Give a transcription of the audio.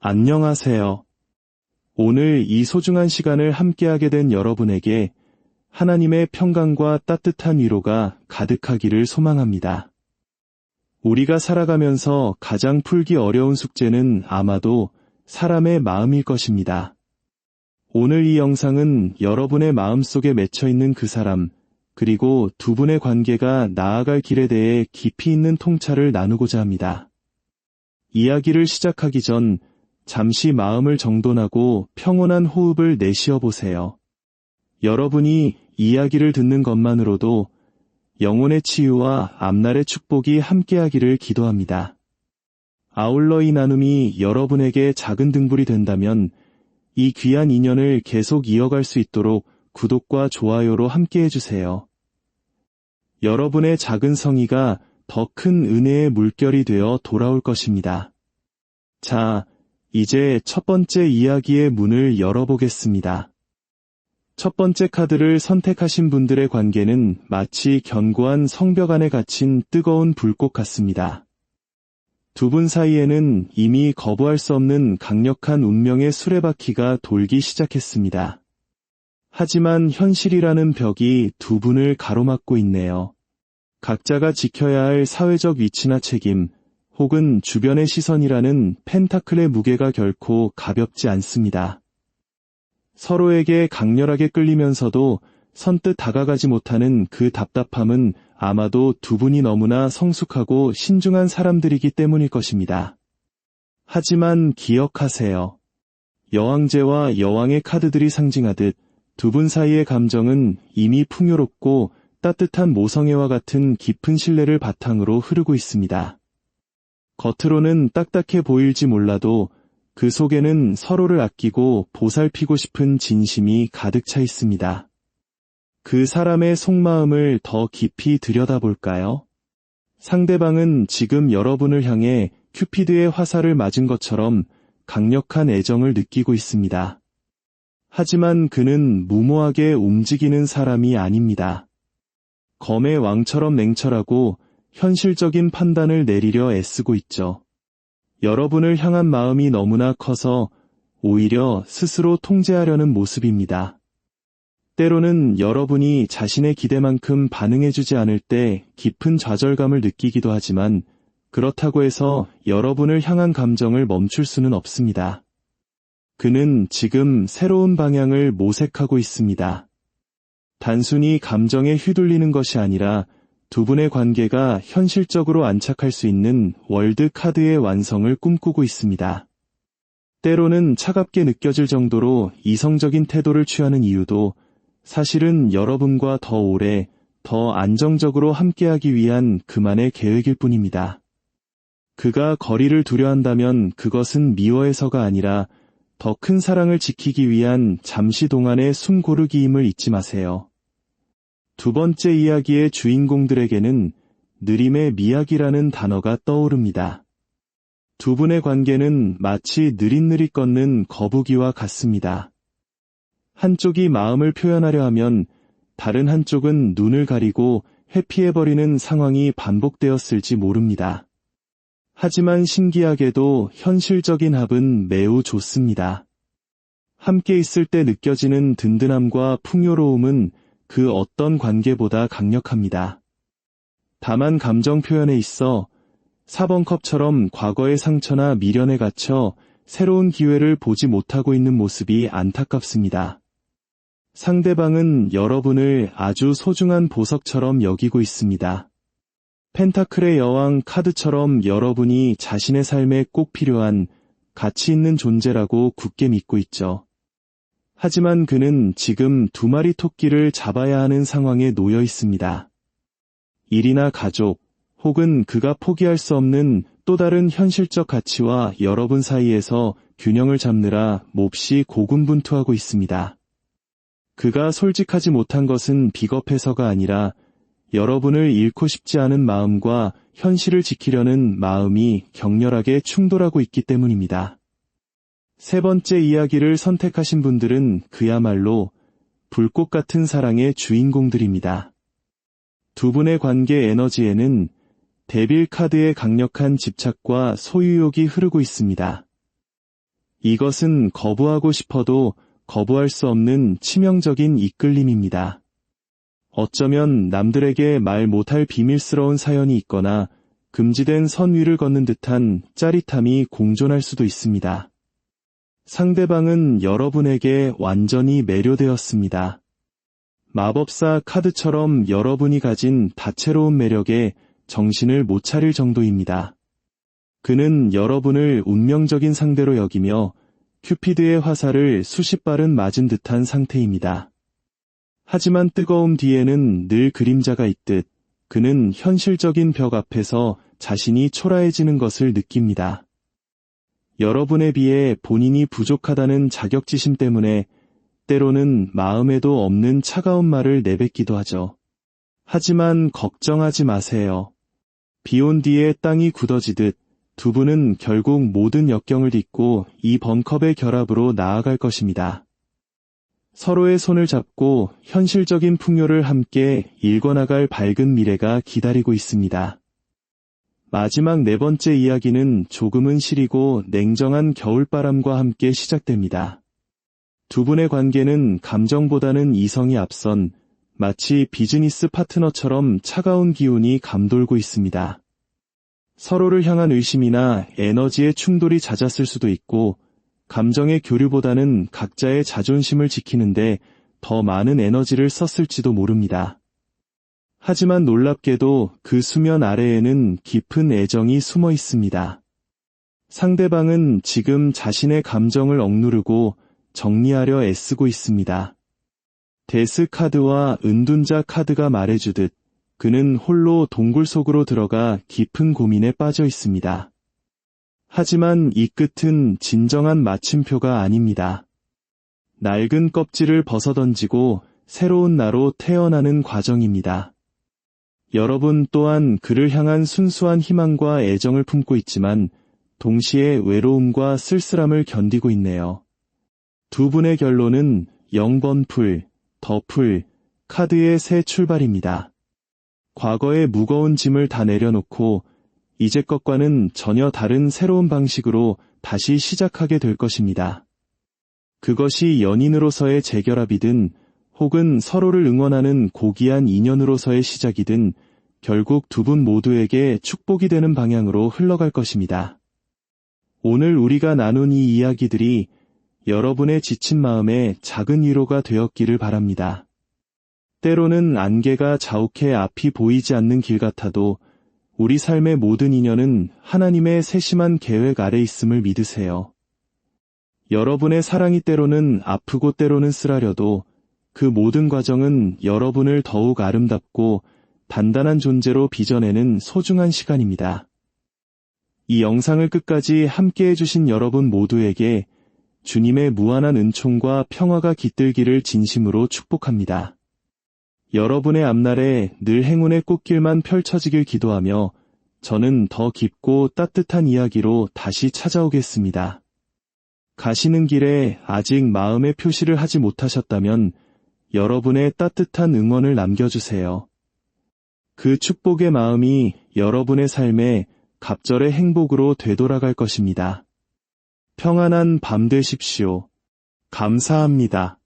안녕하세요. 오늘 이 소중한 시간을 함께하게 된 여러분에게 하나님의 평강과 따뜻한 위로가 가득하기를 소망합니다. 우리가 살아가면서 가장 풀기 어려운 숙제는 아마도 사람의 마음일 것입니다. 오늘 이 영상은 여러분의 마음속에 맺혀있는 그 사람, 그리고 두 분의 관계가 나아갈 길에 대해 깊이 있는 통찰을 나누고자 합니다. 이야기를 시작하기 전 잠시 마음을 정돈하고 평온한 호흡을 내쉬어 보세요. 여러분이 이야기를 듣는 것만으로도 영혼의 치유와 앞날의 축복이 함께하기를 기도합니다. 아울러 이 나눔이 여러분에게 작은 등불이 된다면 이 귀한 인연을 계속 이어갈 수 있도록 구독과 좋아요로 함께해 주세요. 여러분의 작은 성의가 더 큰 은혜의 물결이 되어 돌아올 것입니다. 자, 이제 첫 번째 이야기의 문을 열어보겠습니다. 첫 번째 카드를 선택하신 분들의 관계는 마치 견고한 성벽 안에 갇힌 뜨거운 불꽃 같습니다. 두 분 사이에는 이미 거부할 수 없는 강력한 운명의 수레바퀴가 돌기 시작했습니다. 하지만 현실이라는 벽이 두 분을 가로막고 있네요. 각자가 지켜야 할 사회적 위치나 책임, 혹은 주변의 시선이라는 펜타클의 무게가 결코 가볍지 않습니다. 서로에게 강렬하게 끌리면서도 선뜻 다가가지 못하는 그 답답함은 아마도 두 분이 너무나 성숙하고 신중한 사람들이기 때문일 것입니다. 하지만 기억하세요. 여왕제와 여왕의 카드들이 상징하듯 두 분 사이의 감정은 이미 풍요롭고 따뜻한 모성애와 같은 깊은 신뢰를 바탕으로 흐르고 있습니다. 겉으로는 딱딱해 보일지 몰라도 그 속에는 서로를 아끼고 보살피고 싶은 진심이 가득 차 있습니다. 그 사람의 속마음을 더 깊이 들여다볼까요? 상대방은 지금 여러분을 향해 큐피드의 화살을 맞은 것처럼 강력한 애정을 느끼고 있습니다. 하지만 그는 무모하게 움직이는 사람이 아닙니다. 검의 왕처럼 냉철하고 현실적인 판단을 내리려 애쓰고 있죠. 여러분을 향한 마음이 너무나 커서 오히려 스스로 통제하려는 모습입니다. 때로는 여러분이 자신의 기대만큼 반응해주지 않을 때 깊은 좌절감을 느끼기도 하지만 그렇다고 해서 여러분을 향한 감정을 멈출 수는 없습니다. 그는 지금 새로운 방향을 모색하고 있습니다. 단순히 감정에 휘둘리는 것이 아니라 두 분의 관계가 현실적으로 안착할 수 있는 월드 카드의 완성을 꿈꾸고 있습니다. 때로는 차갑게 느껴질 정도로 이성적인 태도를 취하는 이유도 사실은 여러분과 더 오래, 더 안정적으로 함께하기 위한 그만의 계획일 뿐입니다. 그가 거리를 두려한다면 그것은 미워해서가 아니라 더 큰 사랑을 지키기 위한 잠시 동안의 숨 고르기임을 잊지 마세요. 두 번째 이야기의 주인공들에게는 느림의 미학이라는 단어가 떠오릅니다. 두 분의 관계는 마치 느릿느릿 걷는 거북이와 같습니다. 한쪽이 마음을 표현하려 하면 다른 한쪽은 눈을 가리고 회피해버리는 상황이 반복되었을지 모릅니다. 하지만 신기하게도 현실적인 합은 매우 좋습니다. 함께 있을 때 느껴지는 든든함과 풍요로움은 그 어떤 관계보다 강력합니다. 다만 감정 표현에 있어 4번 컵처럼 과거의 상처나 미련에 갇혀 새로운 기회를 보지 못하고 있는 모습이 안타깝습니다. 상대방은 여러분을 아주 소중한 보석처럼 여기고 있습니다. 펜타클의 여왕 카드처럼 여러분이 자신의 삶에 꼭 필요한 가치 있는 존재라고 굳게 믿고 있죠. 하지만 그는 지금 두 마리 토끼를 잡아야 하는 상황에 놓여 있습니다. 일이나 가족, 혹은 그가 포기할 수 없는 또 다른 현실적 가치와 여러분 사이에서 균형을 잡느라 몹시 고군분투하고 있습니다. 그가 솔직하지 못한 것은 비겁해서가 아니라 여러분을 잃고 싶지 않은 마음과 현실을 지키려는 마음이 격렬하게 충돌하고 있기 때문입니다. 세 번째 이야기를 선택하신 분들은 그야말로 불꽃 같은 사랑의 주인공들입니다. 두 분의 관계 에너지에는 데빌 카드의 강력한 집착과 소유욕이 흐르고 있습니다. 이것은 거부하고 싶어도 거부할 수 없는 치명적인 이끌림입니다. 어쩌면 남들에게 말 못할 비밀스러운 사연이 있거나 금지된 선 위를 걷는 듯한 짜릿함이 공존할 수도 있습니다. 상대방은 여러분에게 완전히 매료되었습니다. 마법사 카드처럼 여러분이 가진 다채로운 매력에 정신을 못 차릴 정도입니다. 그는 여러분을 운명적인 상대로 여기며 큐피드의 화살을 수십 발은 맞은 듯한 상태입니다. 하지만 뜨거움 뒤에는 늘 그림자가 있듯 그는 현실적인 벽 앞에서 자신이 초라해지는 것을 느낍니다. 여러분에 비해 본인이 부족하다는 자격지심 때문에 때로는 마음에도 없는 차가운 말을 내뱉기도 하죠. 하지만 걱정하지 마세요. 비온 뒤에 땅이 굳어지듯 두 분은 결국 모든 역경을 딛고 이 번컵의 결합으로 나아갈 것입니다. 서로의 손을 잡고 현실적인 풍요를 함께 일궈나갈 밝은 미래가 기다리고 있습니다. 마지막 네 번째 이야기는 조금은 시리고 냉정한 겨울바람과 함께 시작됩니다. 두 분의 관계는 감정보다는 이성이 앞선 마치 비즈니스 파트너처럼 차가운 기운이 감돌고 있습니다. 서로를 향한 의심이나 에너지의 충돌이 잦았을 수도 있고 감정의 교류보다는 각자의 자존심을 지키는데 더 많은 에너지를 썼을지도 모릅니다. 하지만 놀랍게도 그 수면 아래에는 깊은 애정이 숨어 있습니다. 상대방은 지금 자신의 감정을 억누르고 정리하려 애쓰고 있습니다. 데스 카드와 은둔자 카드가 말해주듯 그는 홀로 동굴 속으로 들어가 깊은 고민에 빠져 있습니다. 하지만 이 끝은 진정한 마침표가 아닙니다. 낡은 껍질을 벗어던지고 새로운 나로 태어나는 과정입니다. 여러분 또한 그를 향한 순수한 희망과 애정을 품고 있지만 동시에 외로움과 쓸쓸함을 견디고 있네요. 두 분의 결론은 0번 풀, 더 풀, 카드의 새 출발입니다. 과거의 무거운 짐을 다 내려놓고 이제껏과는 전혀 다른 새로운 방식으로 다시 시작하게 될 것입니다. 그것이 연인으로서의 재결합이든 혹은 서로를 응원하는 고귀한 인연으로서의 시작이든 결국 두 분 모두에게 축복이 되는 방향으로 흘러갈 것입니다. 오늘 우리가 나눈 이 이야기들이 여러분의 지친 마음에 작은 위로가 되었기를 바랍니다. 때로는 안개가 자욱해 앞이 보이지 않는 길 같아도 우리 삶의 모든 인연은 하나님의 세심한 계획 아래 있음을 믿으세요. 여러분의 사랑이 때로는 아프고 때로는 쓰라려도 그 모든 과정은 여러분을 더욱 아름답고 단단한 존재로 빚어내는 소중한 시간입니다. 이 영상을 끝까지 함께 해주신 여러분 모두에게 주님의 무한한 은총과 평화가 깃들기를 진심으로 축복합니다. 여러분의 앞날에 늘 행운의 꽃길만 펼쳐지길 기도하며 저는 더 깊고 따뜻한 이야기로 다시 찾아오겠습니다. 가시는 길에 아직 마음의 표시를 하지 못하셨다면 여러분의 따뜻한 응원을 남겨주세요. 그 축복의 마음이 여러분의 삶에 갑절의 행복으로 되돌아갈 것입니다. 평안한 밤 되십시오. 감사합니다.